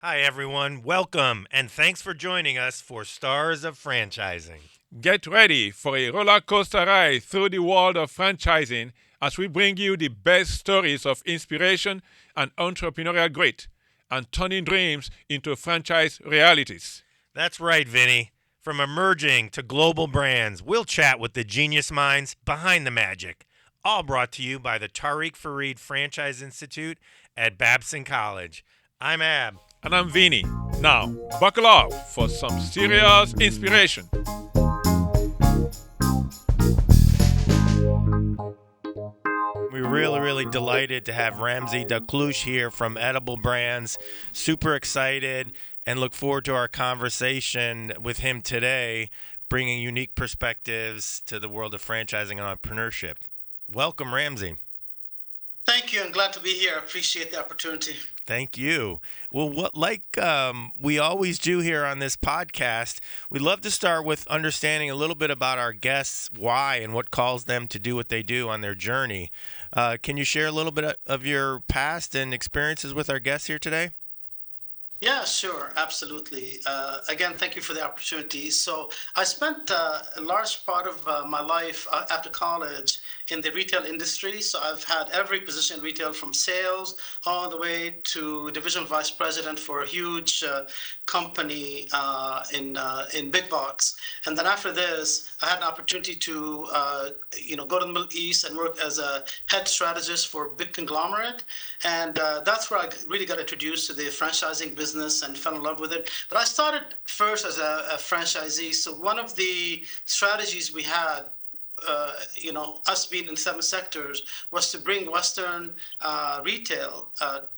Hi, everyone. Welcome, and thanks for joining us for Stars of Franchising. Get ready for a roller coaster ride through the world of franchising as we bring you the best stories of inspiration and entrepreneurial grit and turning dreams into franchise realities. That's right, Vinny. From emerging to global brands, we'll chat with the genius minds behind the magic. All brought to you by the Tariq Farid Franchise Institute at Babson College. I'm Ab. And I'm Vini. Now, buckle up for some serious inspiration. We're really delighted to have Ramzi Daklouche here from Edible Brands. Super excited and look forward to our conversation with him today, bringing unique perspectives to the world of franchising and entrepreneurship. Welcome, Ramzi. Thank you. I'm glad to be here. I appreciate the opportunity. Thank you. Well, what like we always do here on this podcast, we love to start with understanding a little bit about our guests, why, and what calls them to do what they do on their journey. Can you share a little bit of your past and experiences with our guests here today? Yeah, sure, absolutely. Again, thank you for the opportunity. So, I spent a large part of my life after college in the retail industry. So, I've had every position in retail from sales all the way to division vice president for a huge company in big box. And then after this, I had an opportunity to go to the Middle East and work as a head strategist for a big conglomerate. And that's where I really got introduced to the franchising business and fell in love with it. But I started first as a franchisee. So one of the strategies we had, us being in 7 sectors, was to bring Western retail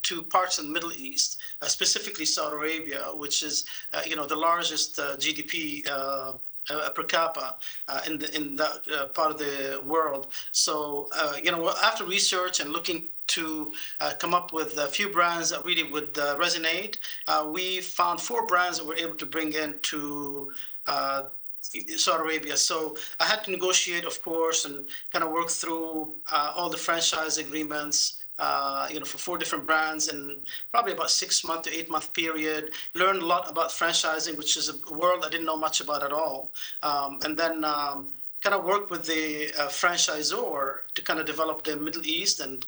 to parts of the Middle East, specifically Saudi Arabia, which is, the largest GDP per capita in that part of the world. So, after research and looking to come up with a few brands that really would resonate, we found 4 brands that we're able to bring into Saudi Arabia. So I had to negotiate, of course, and kind of work through all the franchise agreements. For 4 different brands in probably about 6 month to 8 month period. Learned a lot about franchising, which is a world I didn't know much about at all. And then kind of work with the franchisor to kind of develop the Middle East and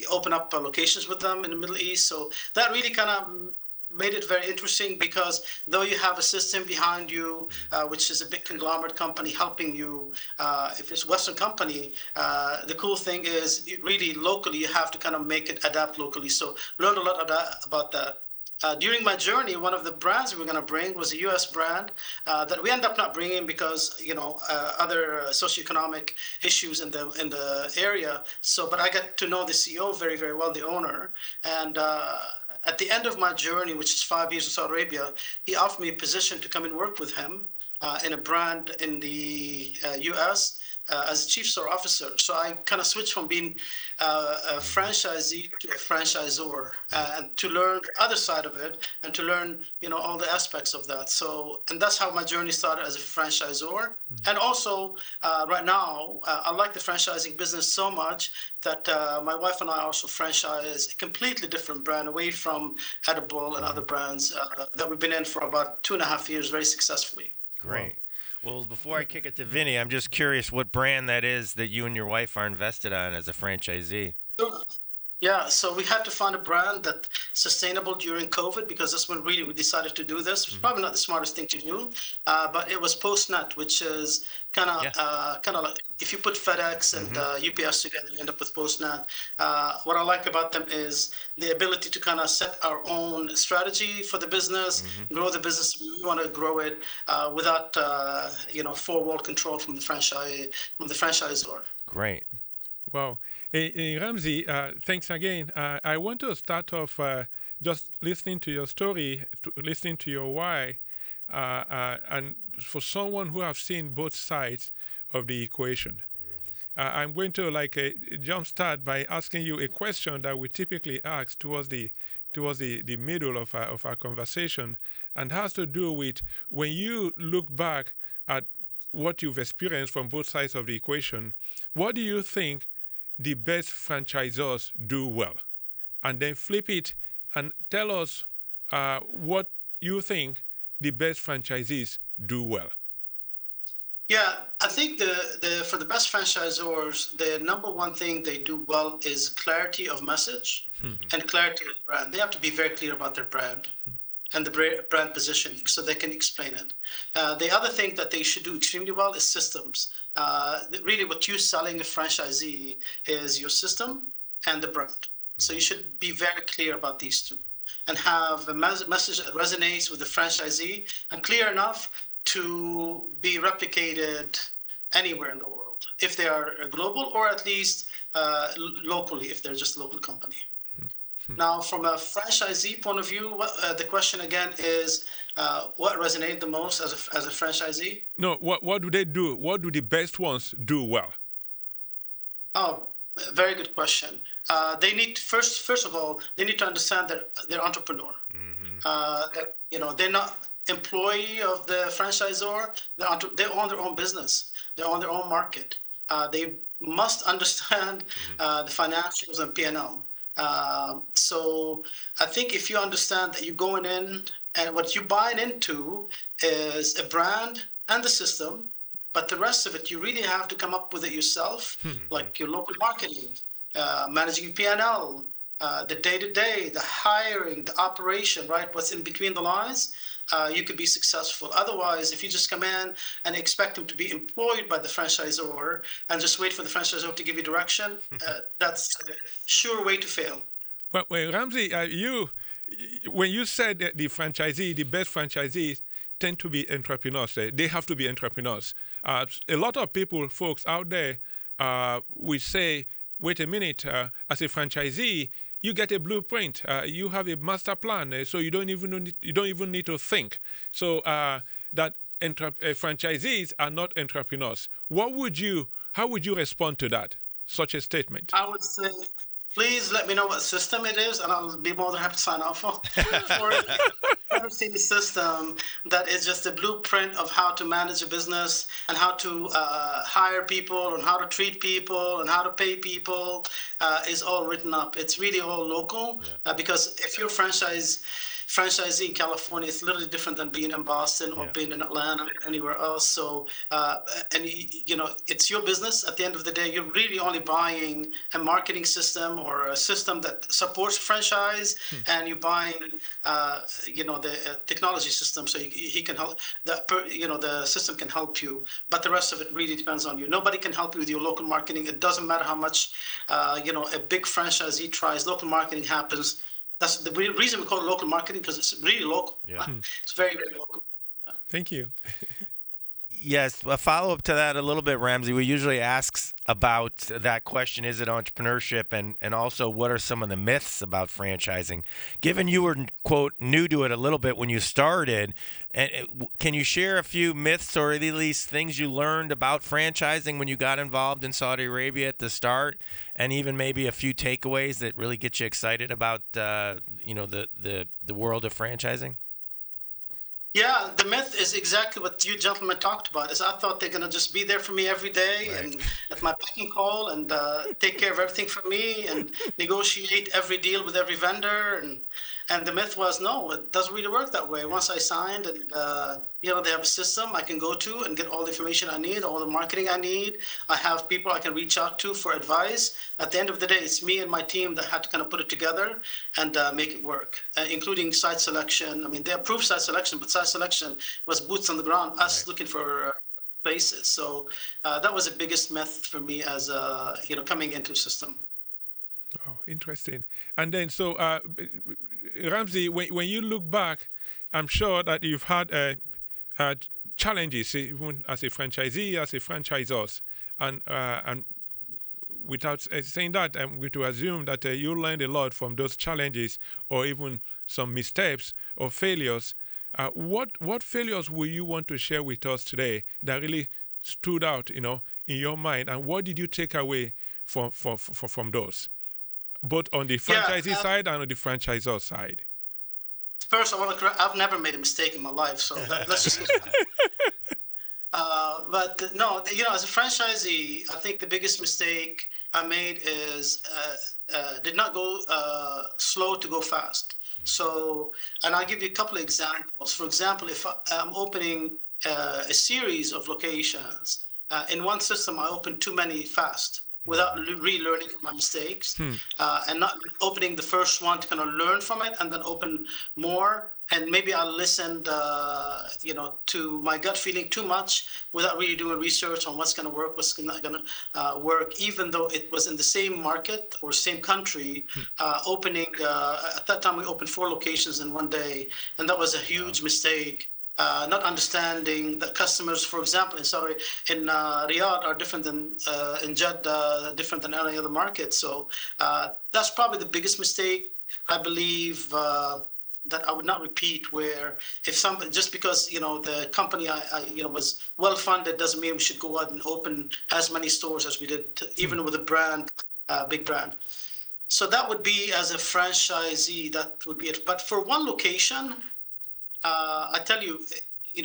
open up locations with them in the Middle East. So that really kind of made it very interesting because though you have a system behind you, which is a big conglomerate company helping you, if it's a Western company, the cool thing is really locally you have to kind of make it adapt locally. So learned a lot about that. During my journey, one of the brands we were going to bring was a U.S. brand that we end up not bringing because other socioeconomic issues in the area. So, but I got to know the CEO very well, the owner, and at the end of my journey, which is 5 years in Saudi Arabia, he offered me a position to come and work with him in a brand in the U.S. As a chief store officer. So I kind of switched from being a franchisee to a franchisor, and to learn the other side of it and to learn, all the aspects of that. So, and that's how my journey started as a franchisor. And also, right now, I like the franchising business so much that my wife and I also franchise a completely different brand away from Edible and other brands that we've been in for about 2.5 years very successfully. Great. Well, before I kick it to Vinny, I'm just curious what brand that is that you and your wife are invested on as a franchisee. Sure. Yeah, so we had to find a brand that sustainable during COVID because that's when really we decided to do this. It's Mhm. probably not the smartest thing to do, but it was Postnet, which is Yeah. kind of like if you put FedEx and Hmm. UPS together, you end up with Postnet. What I like about them is the ability to kind of set our own strategy for the business, Hmm. grow the business. We want to grow it without four-wall control from the franchisor. Great. Wow. Ramzi, thanks again. I want to start off just listening to your story, listening to your why, and for someone who have seen both sides of the equation. I'm going to jumpstart by asking you a question that we typically ask towards the middle of our conversation, and has to do with when you look back at what you've experienced from both sides of the equation, what do you think the best franchisors do well? And then flip it and tell us what you think the best franchisees do well. Yeah, I think for the best franchisors, the number one thing they do well is clarity of message and clarity of brand. They have to be very clear about their brand and the brand positioning so they can explain it. The other thing that they should do extremely well is systems. Really, what you're selling a franchisee is your system and the brand. So you should be very clear about these two and have a message that resonates with the franchisee and clear enough to be replicated anywhere in the world, if they are global or at least locally, if they're just a local company. Now, from a franchisee point of view, the question again is, what resonated the most as a franchisee? No, what do they do? What do the best ones do well? Oh, very good question. They need first of all, they need to understand that they're entrepreneur. That they're not employee of the franchisor. They own their own business. They own their own market. They must understand the financials and P&L. So I think if you understand that you're going in and what you're buying into is a brand and the system, but the rest of it, you really have to come up with it yourself, like your local marketing, managing P&L, the day-to-day, the hiring, the operation, right? What's in between the lines, you could be successful. Otherwise, if you just come in and expect them to be employed by the franchisor and just wait for the franchisor to give you direction, that's a sure way to fail. Well, Ramzi, when you said that the best franchisees tend to be entrepreneurs, they have to be entrepreneurs. A lot of folks out there, we say, wait a minute, as a franchisee, you get a blueprint. You have a master plan, so you don't even need to think. So that franchisees are not entrepreneurs. How would you respond to that? Such a statement? I would say, please let me know what system it is, and I'll be more than happy to sign off for it. I've never seen a system that is just a blueprint of how to manage a business and how to hire people and how to treat people and how to pay people is all written up. It's really all local because if you're franchisee in California, it's literally different than being in Boston or being in Atlanta or anywhere else. So, and it's your business. At the end of the day, you're really only buying a marketing system or a system that supports franchise, and you're buying, the technology system, so he can help. The system can help you, but the rest of it really depends on you. Nobody can help you with your local marketing. It doesn't matter how much, a big franchisee tries. Local marketing happens. That's the reason we call it local marketing, because it's really local. Yeah. It's very, very local. Thank you. Yes, a follow-up to that a little bit, Ramzi. We usually ask about that question, is it entrepreneurship, and also what are some of the myths about franchising? Given you were, quote, new to it a little bit when you started, can you share a few myths or at least things you learned about franchising when you got involved in Saudi Arabia at the start, and even maybe a few takeaways that really get you excited about the world of franchising? Yeah, the myth is exactly what you gentlemen talked about. Is I thought they're gonna just be there for me every day and at my beck and call and take care of everything for me and negotiate every deal with every vendor. And the myth was, no, it doesn't really work that way. Once I signed and they have a system I can go to and get all the information I need, all the marketing I need. I have people I can reach out to for advice. At the end of the day, it's me and my team that had to kind of put it together and make it work, including site selection. I mean, they approved site selection, but site selection was boots on the ground, us looking for places. So that was the biggest myth for me as coming into a system. Oh, interesting. And then, so Ramzi, when you look back, I'm sure that you've had challenges, even as a franchisee, as a franchisor, and without saying that, I'm going to assume that you learned a lot from those challenges, or even some missteps or failures. What failures will you want to share with us today that really stood out, in your mind, and what did you take away from those, both on the franchisee side and on the franchisor side? First, I want to correct, I've never made a mistake in my life, so let's just. But no, as a franchisee, I think the biggest mistake I made is did not go slow to go fast. So, and I'll give you a couple of examples. For example, if I'm opening a series of locations, in one system, I open too many fast without relearning from my mistakes, and not opening the first one to kind of learn from it and then open more. And maybe I listened, to my gut feeling too much without really doing research on what's going to work, what's not going to work, even though it was in the same market or same country. Opening at that time, we opened 4 locations in one day, and that was a huge mistake. Not understanding that customers, for example, in Riyadh are different than in Jeddah, different than any other market. So that's probably the biggest mistake, I believe, that I would not repeat. Where if somebody, just because the company was well funded, doesn't mean we should go out and open as many stores as we did, even with a brand, big brand. So that would be, as a franchisee, that would be it. But for one location, I tell you,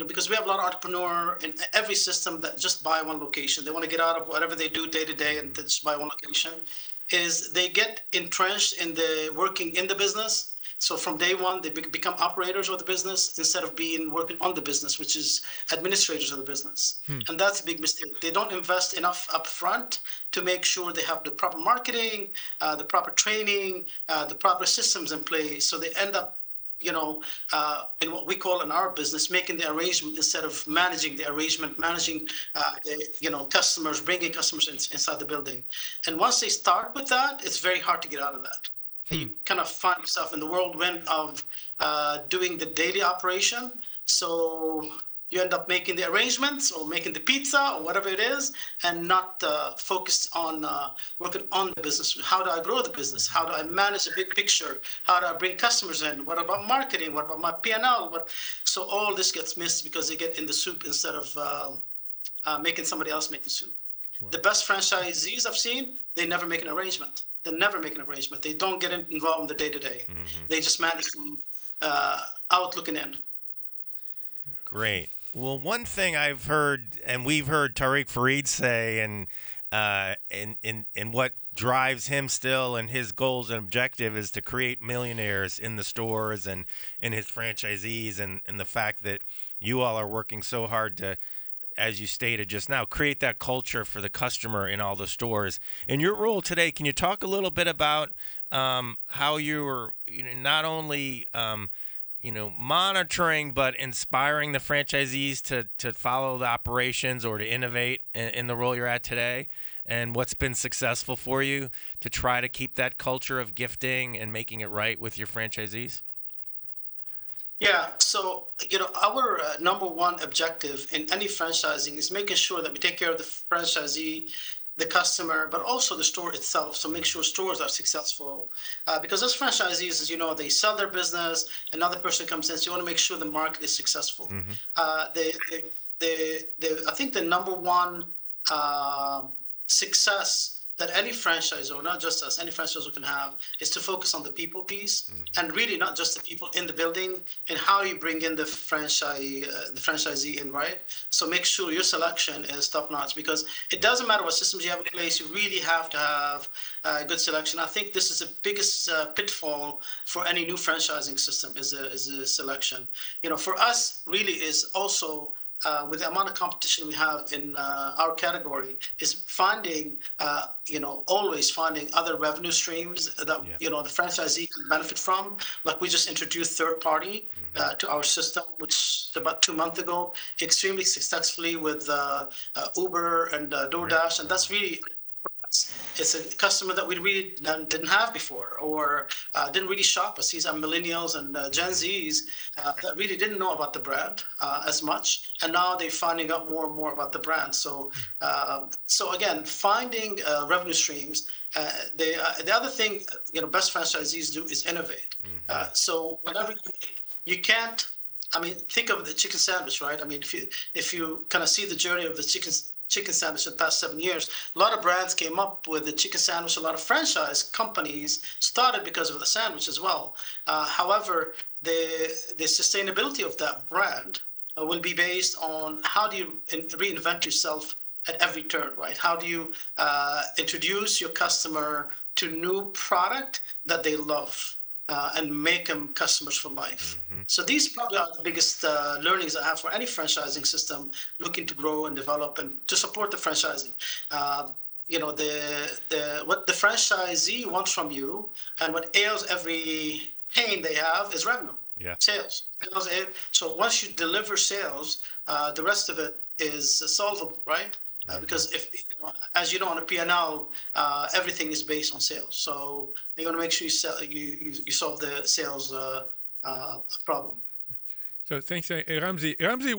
because we have a lot of entrepreneur in every system that just buy one location. They want to get out of whatever they do day to day and just buy one location. Is they get entrenched in the working in the business. So from day one, they become operators of the business instead of being working on the business, which is administrators of the business. And that's a big mistake. They don't invest enough upfront to make sure they have the proper marketing, the proper training, the proper systems in place. So they end up in what we call in our business, making the arrangement instead of managing the arrangement, managing the customers, bringing customers inside the building. And once they start with that, it's very hard to get out of that. You kind of find yourself in the whirlwind of doing the daily operation. So you end up making the arrangements or making the pizza or whatever it is, and not focused on working on the business. How do I grow the business? How do I manage the big picture? How do I bring customers in? What about marketing? What about my P&L? So all this gets missed because they get in the soup instead of making somebody else make the soup. Wow. The best franchisees I've seen, they never make an arrangement. They never make an arrangement. They don't get involved in the day-to-day. They just manage from out looking in. Great. Well, one thing I've heard, and we've heard Tariq Farid say, and what drives him still, and his goals and objective is to create millionaires in the stores and in his franchisees, and the fact that you all are working so hard to, as you stated just now, create that culture for the customer in all the stores. In your role today, can you talk a little bit about how you were not only monitoring but inspiring the franchisees to follow the operations or to innovate in the role you're at today, and what's been successful for you to try to keep that culture of gifting and making it right with your franchisees? Yeah, so our number one objective in any franchising is making sure that we take care of the franchisee, the customer, but also the store itself. So make sure stores are successful, because as franchisees, as you know, they sell their business, another person comes in. So you want to make sure the market is successful. I think the number one success that any franchisor, not just us, any franchisor can have, is to focus on the people piece, and really not just the people in the building, and how you bring in the franchisee in, right? So make sure your selection is top notch, because it doesn't matter what systems you have in place, you really have to have good selection. I think this is the biggest pitfall for any new franchising system is a selection. For us, really is also with the amount of competition we have in our category, is finding, always finding other revenue streams that, the franchisee can benefit from. Like we just introduced third party to our system, which about 2 months ago, extremely successfully with Uber and DoorDash. And that's really, it's a customer that we really didn't have before, or didn't really shop us. These are millennials and Gen Zs that really didn't know about the brand as much, and now they're finding out more and more about the brand. So, again, finding revenue streams. The other thing best franchisees do is innovate. So whenever you can't, I mean, think of the chicken sandwich, right? I mean, if you kind of see the journey of the chicken sandwich in the past 7 years, a lot of brands came up with the chicken sandwich. A lot of franchise companies started because of the sandwich as well. However, the sustainability of that brand will be based on how do you reinvent yourself at every turn, right? How do you introduce your customer to new product that they love? and make them customers for life. So these probably are the biggest learnings I have for any franchising system looking to grow and develop and to support the franchising. The what the franchisee wants from you and what ails every pain they have is revenue. Yeah. Sales. So once you deliver sales, the rest of it is solvable, right? Because if as you know, on a P&L, everything is based on sales. So you want to make sure you solve the sales problem. So thanks, Ramzi. Ramzi,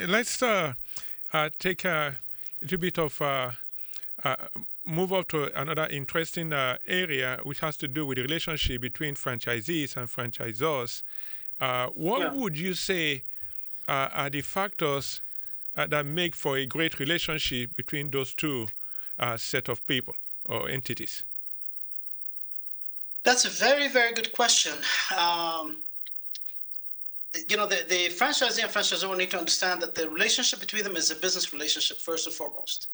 let's take a little bit of move up to another interesting area, which has to do with the relationship between franchisees and franchisors. What would you say are the factors that make for a great relationship between those two set of people or entities? That's a very, very good question. The franchisee and franchisor need to understand that the relationship between them is a business relationship first and foremost.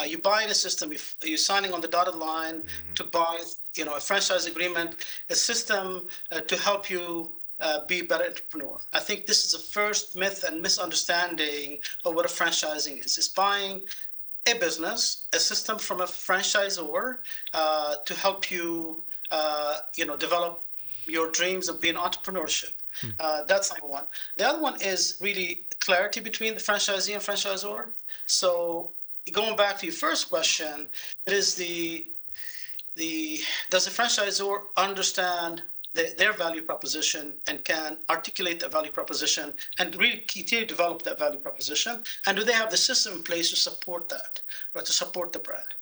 You're buying a system, you're signing on the dotted line to buy, a franchise agreement, a system to help you be a better entrepreneur. I think this is the first myth and misunderstanding of what a franchising is. It's buying a business, a system from a franchisor to help you, develop your dreams of being entrepreneurship. That's number one. The other one is really clarity between the franchisee and franchisor. So going back to your first question, it is does the franchisor understand their value proposition and can articulate that value proposition and really continue to develop that value proposition? And do they have the system in place to support that, or to support the brand?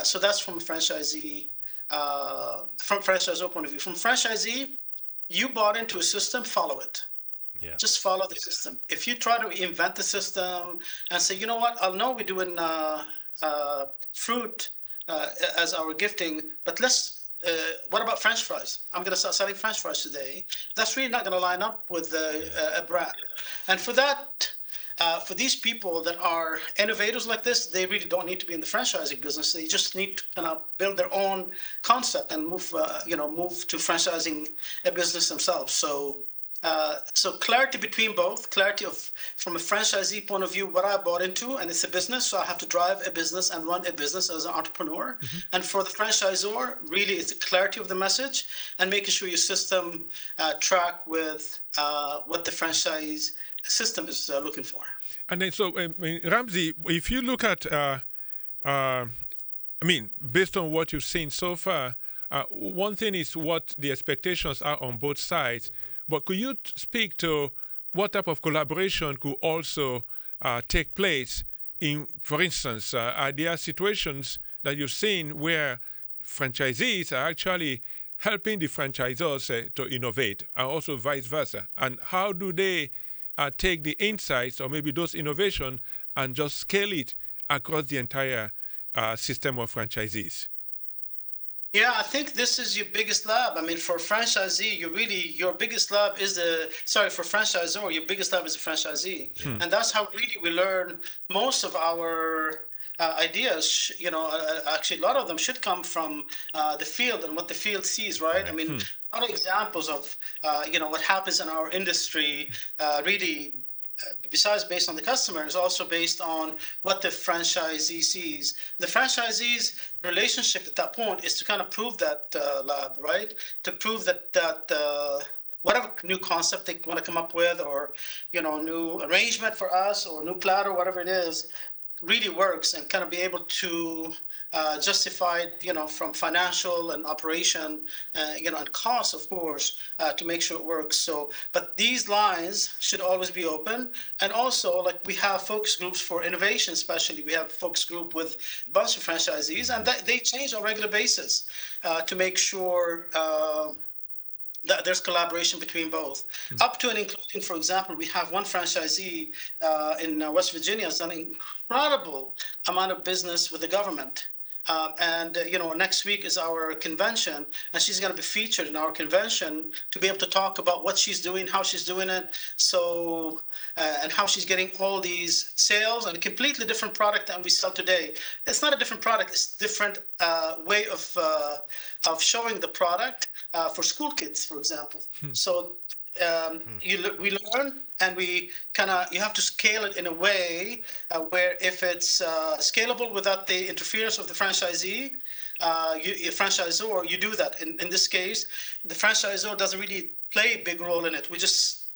So that's from a franchisee, from franchisor point of view. From franchisee, you bought into a system, follow it. Yeah. Just follow the system. If you try to invent the system and say, you know what, I know we're doing fruit as our gifting, but what about French fries? I'm going to start selling French fries today. That's really not going to line up with a brand. And for that, for these people that are innovators like this, they really don't need to be in the franchising business. They just need to kind of build their own concept and move to franchising a business themselves. So clarity between both, from a franchisee point of view, what I bought into, and it's a business, so I have to drive a business and run a business as an entrepreneur. And for the franchisor, really, it's the clarity of the message and making sure your system track with what the franchise system is looking for. And then, so Ramzi, if you look at, based on what you've seen so far, one thing is what the expectations are on both sides. But could you speak to what type of collaboration could also take place in, for instance, are there situations that you've seen where franchisees are actually helping the franchisors to innovate, and also vice versa? And how do they take the insights or maybe those innovations and just scale it across the entire system of franchisees? Yeah, I think this is your biggest lab. I mean, for franchisee, your biggest lab is for franchisor, your biggest lab is the franchisee. And that's how really we learn most of our ideas. Actually, a lot of them should come from the field and what the field sees, right? I mean, a lot of examples of, what happens in our industry really, besides based on the customer, is also based on what the franchisee sees. The franchisee's relationship at that point is to kind of prove that lab, right? To prove that whatever new concept they want to come up with, or new arrangement for us, or new platter, whatever it is, really works, and kind of be able to justify it, from financial and operation, and cost, of course, to make sure it works. So, but these lines should always be open. And also, like, we have focus groups for innovation, especially. We have a focus group with a bunch of franchisees, and they change on a regular basis to make sure that there's collaboration between both, up to and including, for example, we have one franchisee in West Virginia has done an incredible amount of business with the government. Next week is our convention, and she's going to be featured in our convention to be able to talk about what she's doing, how she's doing it, and how she's getting all these sales and a completely different product than we sell today. It's not a different product; it's different way of showing the product for school kids, for example. So we learn, and you have to scale it in a way where if it's scalable without the interference of the franchisee, franchisor, you do that. In this case, the franchisor doesn't really play a big role in it. We just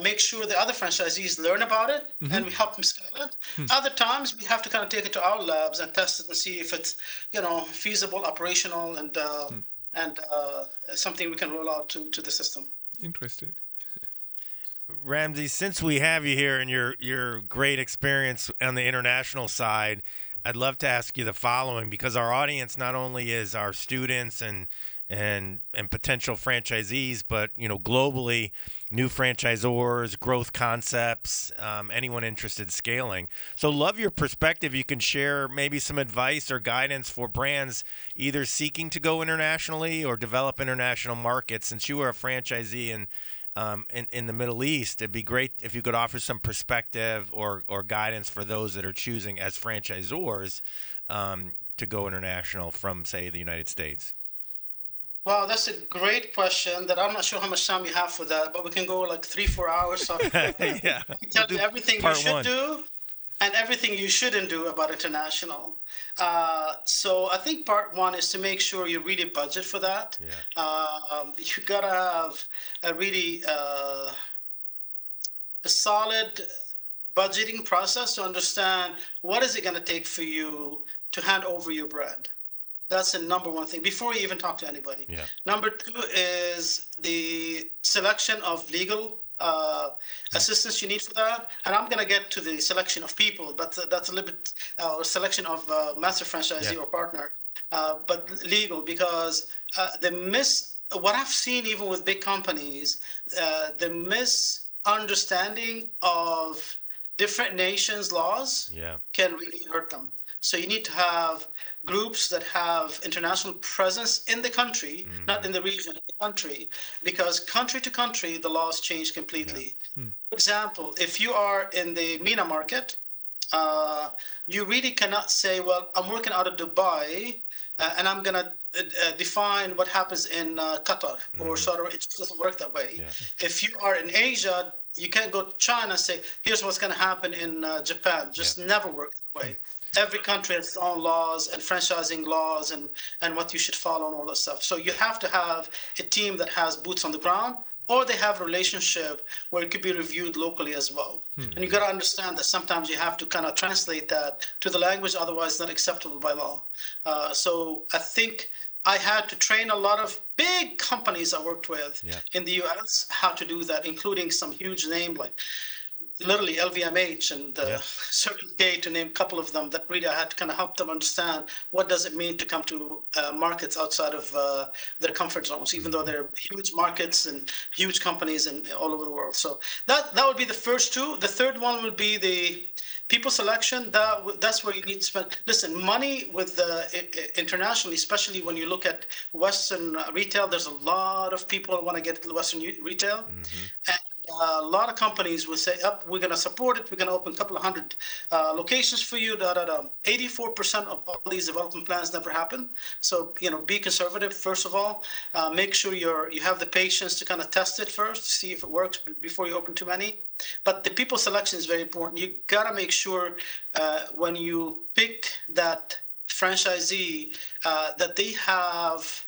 make sure the other franchisees learn about it, and we help them scale it. Other times we have to kind of take it to our labs and test it and see if it's feasible, operational, and something we can roll out to the system. Interesting. Ramzi, since we have you here and your great experience on the international side, I'd love to ask you the following, because our audience not only is our students and potential franchisees, but globally, new franchisors, growth concepts, anyone interested in scaling. So love your perspective. You can share maybe some advice or guidance for brands either seeking to go internationally or develop international markets. Since you are a franchisee in the Middle East, it'd be great if you could offer some perspective or guidance for those that are choosing as franchisors to go international from, say, the United States. Wow, that's a great question that I'm not sure how much time you have for that, but we can go like 3-4 hours. So yeah. I can tell you everything you should do and everything you shouldn't do about international. So I think part one is to make sure you really budget for that. Yeah. You gotta have a really a solid budgeting process to understand what is it going to take for you to hand over your brand. That's the number one thing before you even talk to anybody. Yeah. Number two is the selection of legal assistance you need for that. And I'm going to get to the selection of people, but that's a little bit selection of master franchisee or partner, but legal, because what I've seen even with big companies, the misunderstanding of different nations' laws can really hurt them. So you need to have groups that have international presence in the country, not in the region, in the country, because country to country, the laws change completely. For example, if you are in the MENA market, you really cannot say, well, I'm working out of Dubai, and I'm going to define what happens in Qatar or Saudi Arabia. It just doesn't work that way. Yeah. If you are in Asia, you can't go to China and say, here's what's going to happen in Japan. Just never work that way. Every country has its own laws and franchising laws and what you should follow and all that stuff. So you have to have a team that has boots on the ground, or they have a relationship where it could be reviewed locally as well. And you got to understand that sometimes you have to kind of translate that to the language, otherwise it's not acceptable by law. So I think I had to train a lot of big companies I worked with in the US how to do that, including some huge name like literally LVMH and Circle K, to name a couple of them, that really I had to kind of help them understand what does it mean to come to markets outside of their comfort zones, even though they're huge markets and huge companies and all over the world. So that would be the first two. The third one would be the people selection. That's where you need to spend. Listen, money with internationally, especially when you look at Western retail, there's a lot of people who want to get into Western retail. And a lot of companies will say, we're going to support it. We're going to open a couple of hundred locations for you. 84% of all these development plans never happen. So, be conservative, first of all. Make sure you have the patience to kind of test it first, see if it works before you open too many. But the people selection is very important. You got to make sure when you pick that franchisee that they have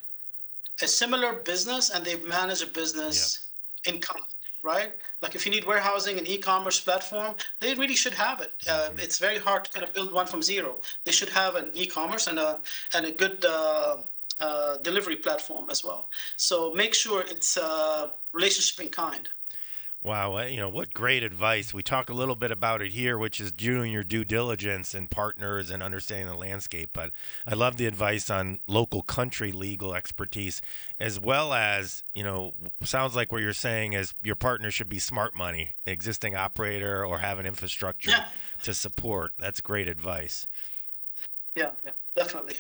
a similar business and they manage a business in common. Right? Like if you need warehousing and e-commerce platform, they really should have it. It's very hard to kind of build one from zero. They should have an e-commerce and a good delivery platform as well. So make sure it's relationship in kind. Wow, what great advice. We talk a little bit about it here, which is doing your due diligence and partners and understanding the landscape. But I love the advice on local country legal expertise, as well as, sounds like what you're saying is your partner should be smart money, existing operator, or have an infrastructure to support. That's great advice. Yeah. definitely.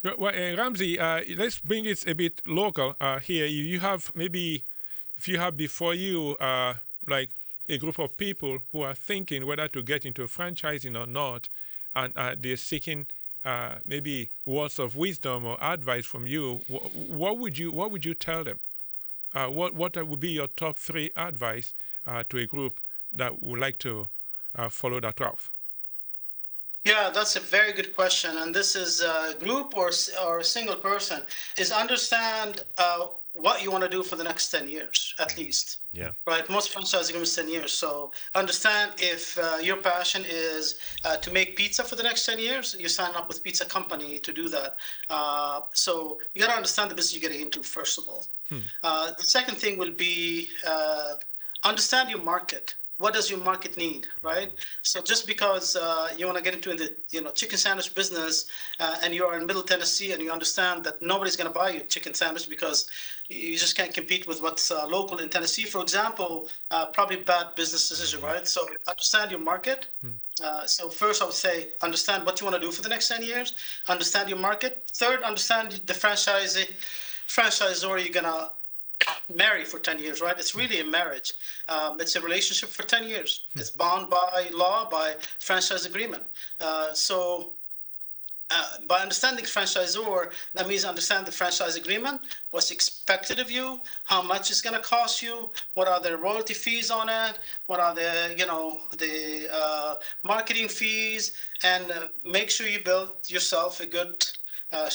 Well, Ramzi, let's bring it a bit local here. You have maybe, if you have before you, like a group of people who are thinking whether to get into franchising or not, and they're seeking maybe words of wisdom or advice from you. What would you tell them? What would be your top three advice to a group that would like to follow that route? Yeah, that's a very good question. And this is a group or a single person, is understand what you want to do for the next 10 years, at least. Yeah. Right? Most franchise agreements 10 years. So understand if your passion is to make pizza for the next 10 years, you sign up with pizza company to do that. So you got to understand the business you're getting into, first of all. The second thing will be understand your market. What does your market need, right? So just because you want to get into the chicken sandwich business and you are in Middle Tennessee and you understand that nobody's going to buy you chicken sandwich because you just can't compete with what's local in Tennessee, for example, probably bad business decision, right? So understand your market. So first, I would say understand what you want to do for the next 10 years. Understand your market. Third, understand the franchisor you're gonna marry for 10 years, right? It's really a marriage. It's a relationship for 10 years. It's bound by law, by franchise agreement. So by understanding franchisor, that means understand the franchise agreement, what's expected of you, how much it's going to cost you, what are the royalty fees on it, what are the marketing fees, and make sure you build yourself a good, a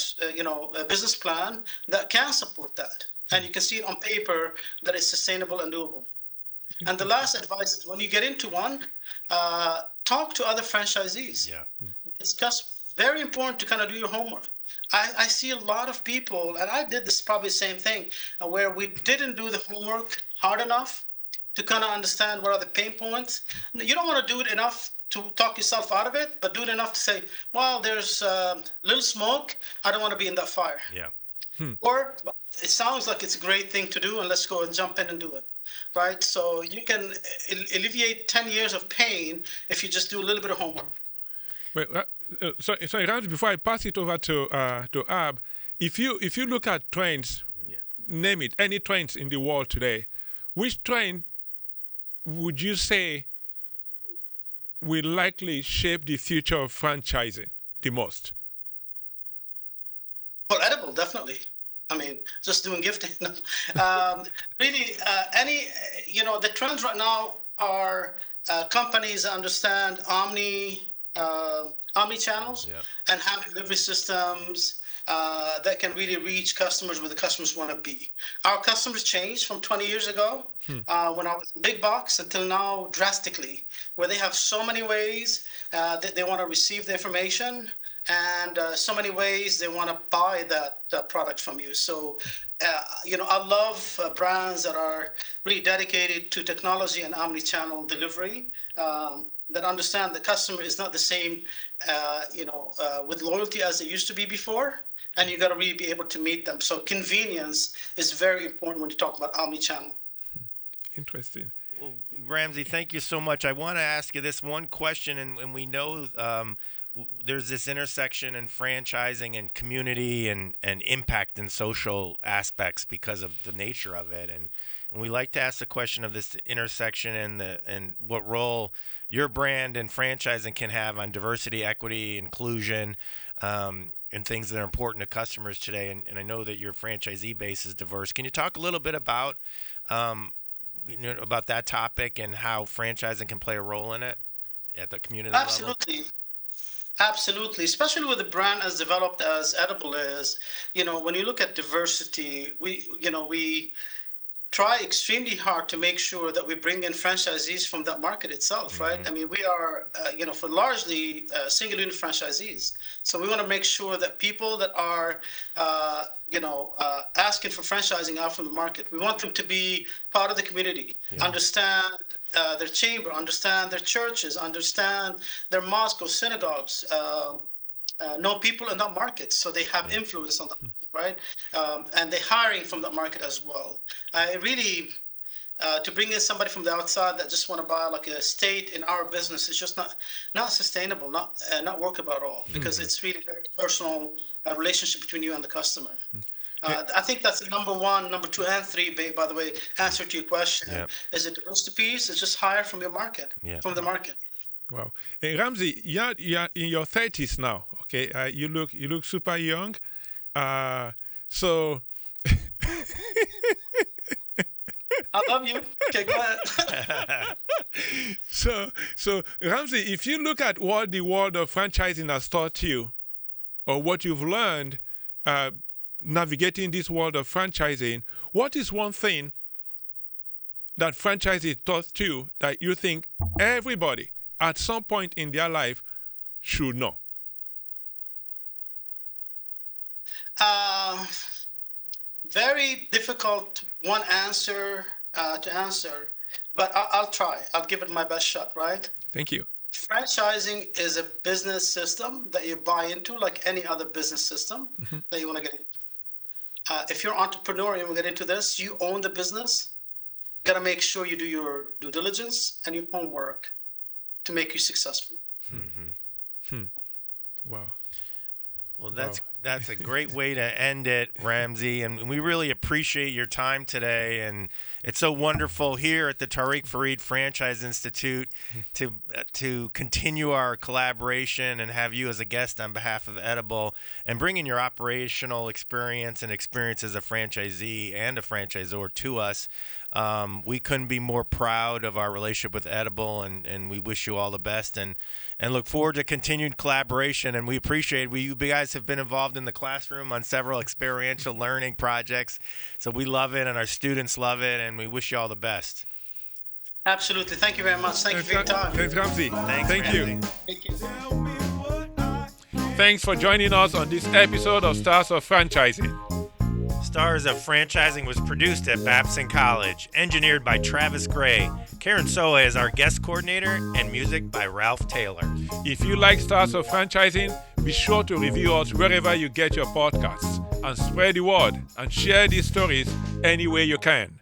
business plan that can support that. And you can see it on paper that it's sustainable and doable. And the last advice is when you get into one, talk to other franchisees. Yeah. Discuss. Very important to kind of do your homework. I see a lot of people, and I did this probably the same thing, where we didn't do the homework hard enough to kind of understand what are the pain points. You don't want to do it enough to talk yourself out of it, but do it enough to say, well, there's little smoke. I don't want to be in that fire. Yeah. Or it sounds like it's a great thing to do, and let's go and jump in and do it. Right? So you can alleviate 10 years of pain if you just do a little bit of homework. Well, sorry, Rams, before I pass it over to Ab, if you look at trends, name it, any trends in the world today, which trend would you say will likely shape the future of franchising the most? Well, edible, definitely. I mean, just doing gifting. Really, the trends right now are companies that understand omni-channels and have delivery systems that can really reach customers where the customers want to be. Our customers changed from 20 years ago when I was in big box until now drastically, where they have so many ways that they want to receive the information and so many ways they want to buy that product from you. So, I love brands that are really dedicated to technology and omni-channel delivery. That understand the customer is not the same, with loyalty as it used to be before, and you got to really be able to meet them. So convenience is very important when you talk about omni-channel. Interesting. Well, Ramzi, thank you so much. I want to ask you this one question, and we know there's this intersection in franchising and community and impact and social aspects because of the nature of it, and we like to ask the question of this intersection and what role your brand and franchising can have on diversity, equity, inclusion, and things that are important to customers today. And I know that your franchisee base is diverse. Can you talk a little bit about about that topic and how franchising can play a role in it at the community level? Absolutely, especially with a brand as developed as Edible is. When you look at diversity, we try extremely hard to make sure that we bring in franchisees from that market itself, right? I mean, we are, for largely single unit franchisees. So we want to make sure that people that are, asking for franchising out from the market, we want them to be part of the community, understand their chamber, understand their churches, understand their mosques or synagogues, know people in that market, so they have influence on that, right? And they're hiring from that market as well. I really To bring in somebody from the outside that just want to buy like a state in our business is just not sustainable, not workable at all, because it's really very personal relationship between you and the customer. I think that's the number one, number two, and three. By the way, answer to your question is it diversity piece? It's just hire from your market, from the market. Wow. Hey, Ramzi, you're in your 30s now. Okay, you look super young. So. I love you. Okay, go ahead. So Ramzi, if you look at what the world of franchising has taught you, or what you've learned navigating this world of franchising, what is one thing that franchising taught you that you think everybody at some point in their life should know? Very difficult one answer to answer, but I'll try. I'll give it my best shot, right? Thank you. Franchising is a business system that you buy into like any other business system that you want to get into. If you're an entrepreneur and you want to get into this, you own the business. You got to make sure you do your due diligence and your homework to make you successful. Wow. Well, that's a great way to end it, Ramzi, and we really appreciate your time today. And it's so wonderful here at the Tariq Farid Franchise Institute to continue our collaboration and have you as a guest on behalf of Edible and bringing your operational experience and experience as a franchisee and a franchisor to us. We couldn't be more proud of our relationship with Edible, and we wish you all the best and look forward to continued collaboration. And we appreciate you guys have been involved in the classroom on several experiential learning projects. So we love it, and our students love it, and we wish you all the best. Absolutely. Thank you very much. Thank you for your time. Thanks, Ramzi. Thank you. Thank you. Thanks for joining us on this episode of Stars of Franchising. Stars of Franchising was produced at Babson College, engineered by Travis Gray. Karen Soa is our guest coordinator, and music by Ralph Taylor. If you like Stars of Franchising, be sure to review us wherever you get your podcasts and spread the word and share these stories any way you can.